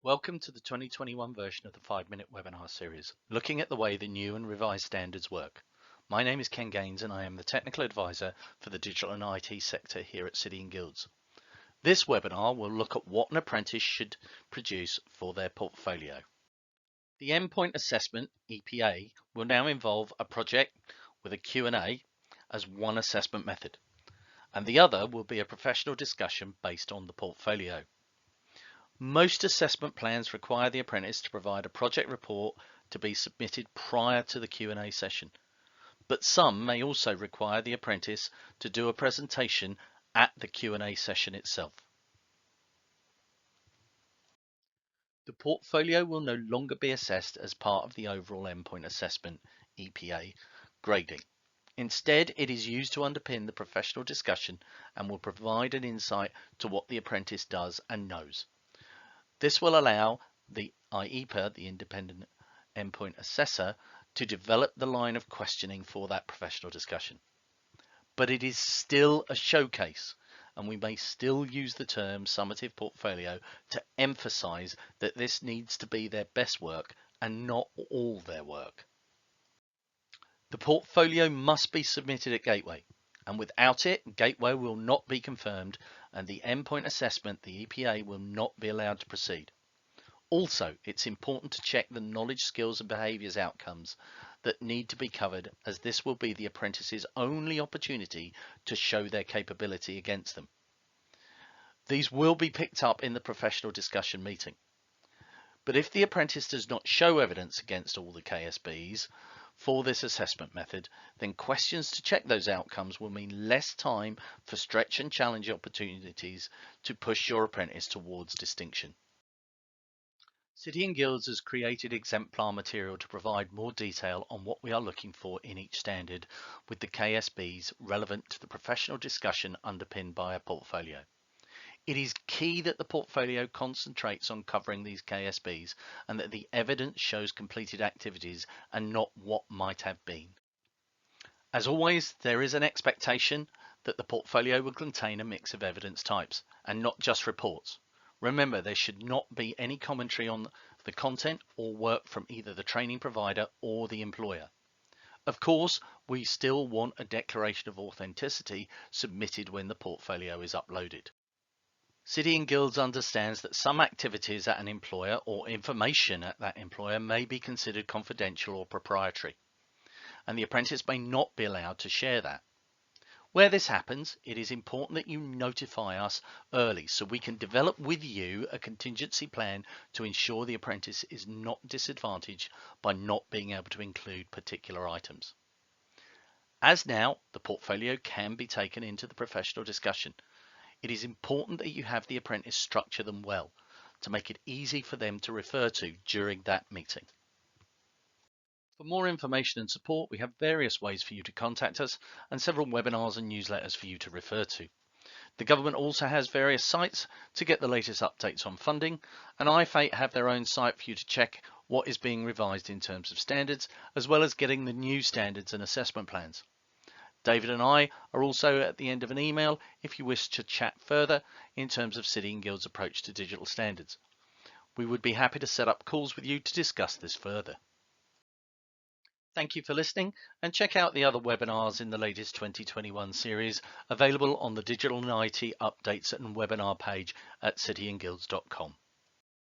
Welcome to the 2021 version of the 5-minute webinar series, looking at the way the new and revised standards work. My name is Ken Gaines and I am the Technical Advisor for the Digital and IT sector here at City & Guilds. This webinar will look at what an apprentice should produce for their portfolio. The Endpoint Assessment, EPA, will now involve a project with a Q&A as one assessment method, and the other will be a professional discussion based on the portfolio. Most assessment plans require the apprentice to provide a project report to be submitted prior to the Q&A session, but some may also require the apprentice to do a presentation at the Q&A session itself. The portfolio will no longer be assessed as part of the overall Endpoint Assessment (EPA) grading. Instead, it is used to underpin the professional discussion and will provide an insight to what the apprentice does and knows. This will allow the IEPA, the Independent Endpoint Assessor, to develop the line of questioning for that professional discussion. But it is still a showcase, and we may still use the term summative portfolio to emphasize that this needs to be their best work and not all their work. The portfolio must be submitted at Gateway, and without it, Gateway will not be confirmed and the endpoint assessment, the EPA, will not be allowed to proceed. Also, it's important to check the knowledge, skills and behaviours outcomes that need to be covered, as this will be the apprentice's only opportunity to show their capability against them. These will be picked up in the professional discussion meeting. But if the apprentice does not show evidence against all the KSBs for this assessment method, then questions to check those outcomes will mean less time for stretch and challenge opportunities to push your apprentice towards distinction. City & Guilds has created exemplar material to provide more detail on what we are looking for in each standard, with the KSBs relevant to the professional discussion underpinned by a portfolio. It is key that the portfolio concentrates on covering these KSBs and that the evidence shows completed activities and not what might have been. As always, there is an expectation that the portfolio will contain a mix of evidence types and not just reports. Remember, there should not be any commentary on the content or work from either the training provider or the employer. Of course, we still want a declaration of authenticity submitted when the portfolio is uploaded. City & Guilds understands that some activities at an employer or information at that employer may be considered confidential or proprietary, and the apprentice may not be allowed to share that. Where this happens, it is important that you notify us early so we can develop with you a contingency plan to ensure the apprentice is not disadvantaged by not being able to include particular items. As now, the portfolio can be taken into the professional discussion. It is important that you have the apprentice structure them well to make it easy for them to refer to during that meeting. For more information and support, we have various ways for you to contact us and several webinars and newsletters for you to refer to. The government also has various sites to get the latest updates on funding, and IFATE have their own site for you to check what is being revised in terms of standards, as well as getting the new standards and assessment plans. David and I are also at the end of an email if you wish to chat further in terms of City & Guilds' approach to digital standards. We would be happy to set up calls with you to discuss this further. Thank you for listening, and check out the other webinars in the latest 2021 series available on the Digital and IT Updates and Webinar page at cityandguilds.com.